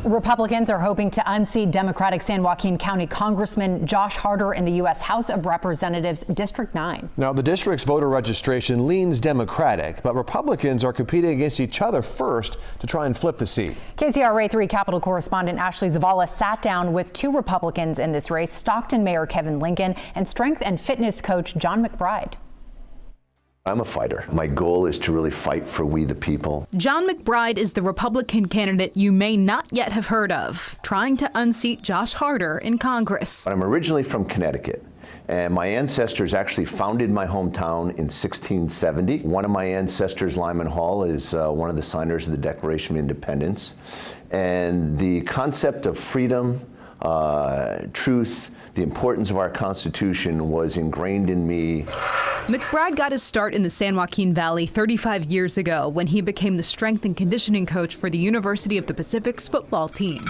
Republicans are hoping to unseat Democratic San Joaquin County Congressman Josh Harder in the U.S. House of Representatives, District 9. Now, the district's voter registration leans Democratic, but Republicans are competing against each other first to try and flip the seat. KCRA 3 Capitol correspondent Ashley Zavala sat down with two Republicans in this race, Stockton Mayor Kevin Lincoln and strength and fitness coach John McBride. I'm a fighter. My goal is to really fight for we the people. John McBride is the Republican candidate you may not yet have heard of, trying to unseat Josh Harder in Congress. I'm originally from Connecticut, and my ancestors actually founded my hometown in 1670. One of my ancestors, Lyman Hall, is one of the signers of the Declaration of Independence. And the concept of freedom, truth, the importance of our Constitution was ingrained in me. McBride got his start in the San Joaquin Valley 35 years ago when he became the strength and conditioning coach for the University of the Pacific's football team.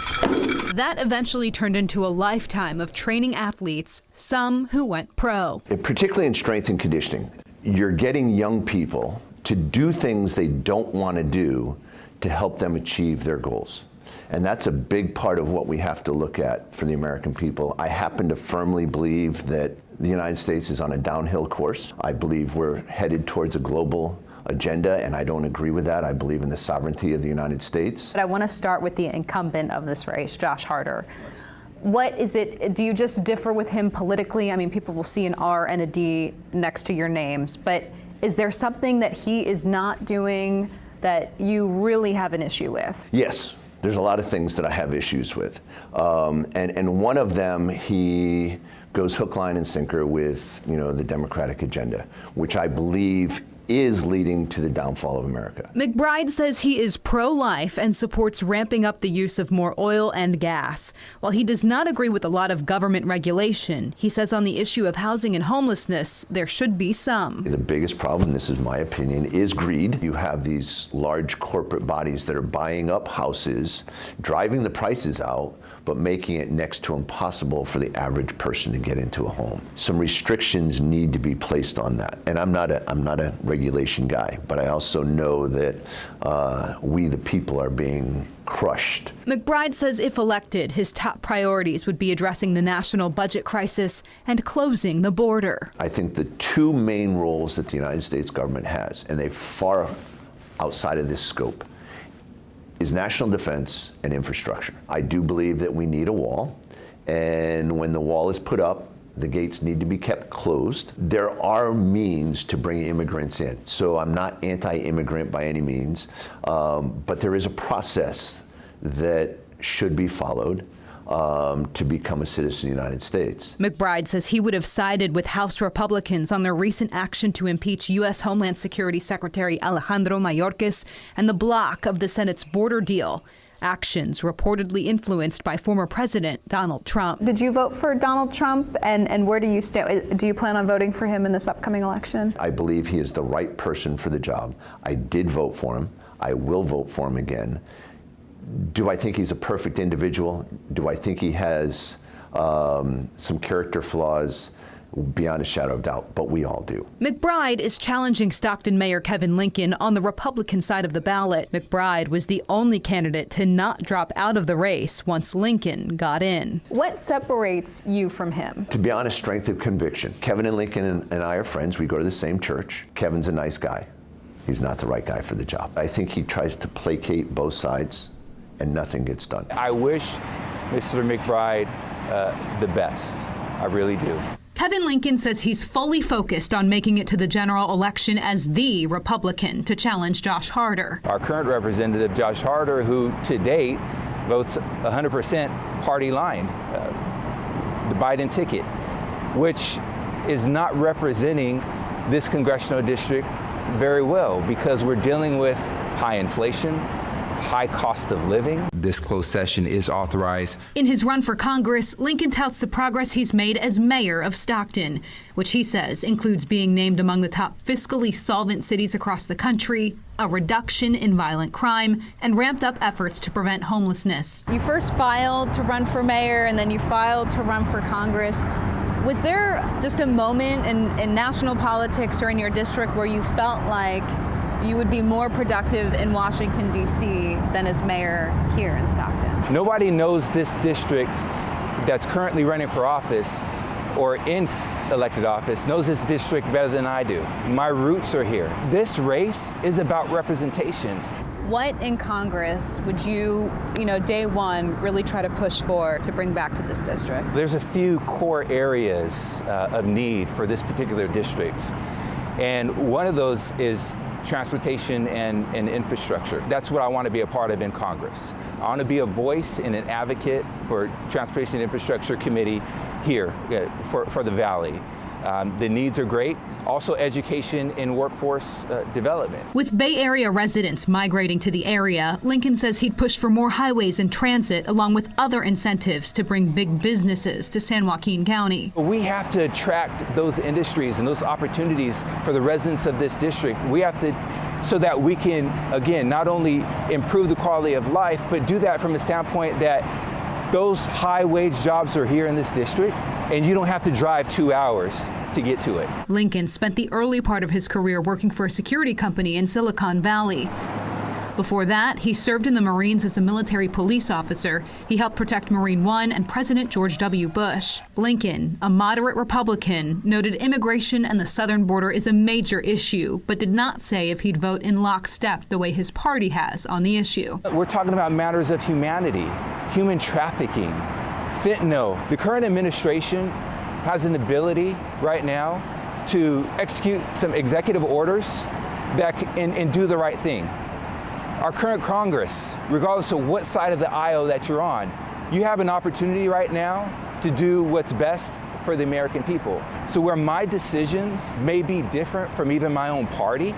That eventually turned into a lifetime of training athletes, some who went pro. Particularly in strength and conditioning, you're getting young people to do things they don't want to do to help them achieve their goals. And that's a big part of what we have to look at for the American people. I happen to firmly believe that the United States is on a downhill course. I believe we're headed towards a global agenda, and I don't agree with that. I believe in the sovereignty of the United States. But I want to start with the incumbent of this race, Josh Harder. What is it? Do you just differ with him politically? I mean, people will see an R and a D next to your names, but is there something that he is not doing that you really have an issue with? Yes. There's a lot of things that I have issues with. And one of them, he goes hook, line, and sinker with, the Democratic agenda, which I believe is leading to the downfall of America. McBride says he is pro-life and supports ramping up the use of more oil and gas. While he does not agree with a lot of government regulation, he says on the issue of housing and homelessness, there should be some. The biggest problem, this is my opinion, is greed. You have these large corporate bodies that are buying up houses, driving the prices out, but making it next to impossible for the average person to get into a home. Some restrictions need to be placed on that. And I'm not a regulation guy, but I also know that we the people are being crushed. McBride says if elected, his top priorities would be addressing the national budget crisis and closing the border. I think the two main roles that the United States government has, and they're far outside of this scope, is national defense and infrastructure. I do believe that we need a wall, and when the wall is put up, the gates need to be kept closed. There are means to bring immigrants in, so I'm not anti-immigrant by any means, but there is a process that should be followed to become a citizen of the United States. McBride says he would have sided with House Republicans on their recent action to impeach U.S. Homeland Security Secretary Alejandro Mayorkas and the block of the Senate's border deal. Actions reportedly influenced by former President Donald Trump. Did you vote for Donald Trump, and where do you stand? Do you plan on voting for him in this upcoming election? I believe he is the right person for the job. I did vote for him. I will vote for him again. Do I think he's a perfect individual? Do I think he has some character flaws? Beyond a shadow of doubt, but we all do. McBride is challenging Stockton Mayor Kevin Lincoln on the Republican side of the ballot. McBride was the only candidate to not drop out of the race once Lincoln got in. What separates you from him? To be honest, strength of conviction. Kevin and Lincoln and I are friends. We go to the same church. Kevin's a nice guy. He's not the right guy for the job. I think he tries to placate both sides, and nothing gets done. I wish Mr. McBride the best. I really do. Kevin Lincoln says he's fully focused on making it to the general election as the Republican to challenge Josh Harder. Our current representative, Josh Harder, who to date votes 100% party line, the Biden ticket, which is not representing this congressional district very well because we're dealing with high inflation, high cost of living. This closed session is authorized. In his run for Congress, Lincoln touts the progress he's made as mayor of Stockton, which he says includes being named among the top fiscally solvent cities across the country, a reduction in violent crime, and ramped up efforts to prevent homelessness. You first filed to run for mayor, and then you filed to run for Congress. Was there just a moment in national politics or in your district where you felt like you would be more productive in Washington, D.C. than as mayor here in Stockton? Nobody knows this district that's currently running for office or in elected office knows this district better than I do. My roots are here. This race is about representation. What in Congress would you, day one, really try to push for to bring back to this district? There's a few core areas of need for this particular district. And one of those is transportation and infrastructure. That's what I want to be a part of in Congress. I want to be a voice and an advocate for Transportation and Infrastructure Committee here for the Valley. The needs are great. Also education and workforce development. With Bay Area residents migrating to the area, Lincoln says he'd push for more highways and transit along with other incentives to bring big businesses to San Joaquin County. We have to attract those industries and those opportunities for the residents of this district. We have to, so that we can, again, not only improve the quality of life, but do that from a standpoint that those high-wage jobs are here in this district, and you don't have to drive 2 hours to get to it. Lincoln spent the early part of his career working for a security company in Silicon Valley. Before that, he served in the Marines as a military police officer. He helped protect Marine One and President George W. Bush. Lincoln, a moderate Republican, noted immigration and the southern border is a major issue, but did not say if he'd vote in lockstep the way his party has on the issue. We're talking about matters of humanity, human trafficking, fentanyl. The current administration has an ability right now to execute some executive orders that and do the right thing. Our current Congress, regardless of what side of the aisle that you're on, you have an opportunity right now to do what's best for the American people. So where my decisions may be different from even my own party,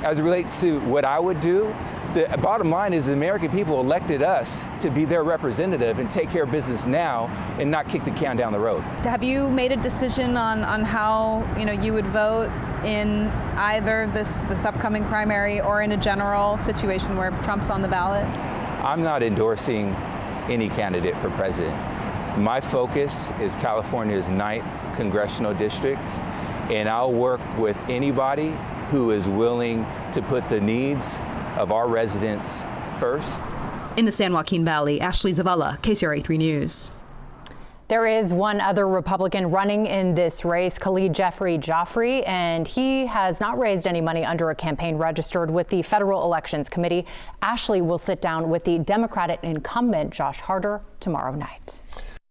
as it relates to what I would do, the bottom line is the American people elected us to be their representative and take care of business now and not kick the can down the road. Have you made a decision on how you would vote in either this upcoming primary or in a general situation where Trump's on the ballot? I'm not endorsing any candidate for president. My focus is California's 9th congressional district, and I'll work with anybody who is willing to put the needs of our residents first. In the San Joaquin Valley, Ashley Zavala, KCRA 3 News. There is one other Republican running in this race, Khalid Jeffrey Joffrey, and he has not raised any money under a campaign registered with the Federal Elections Committee. Ashley will sit down with the Democratic incumbent Josh Harder tomorrow night.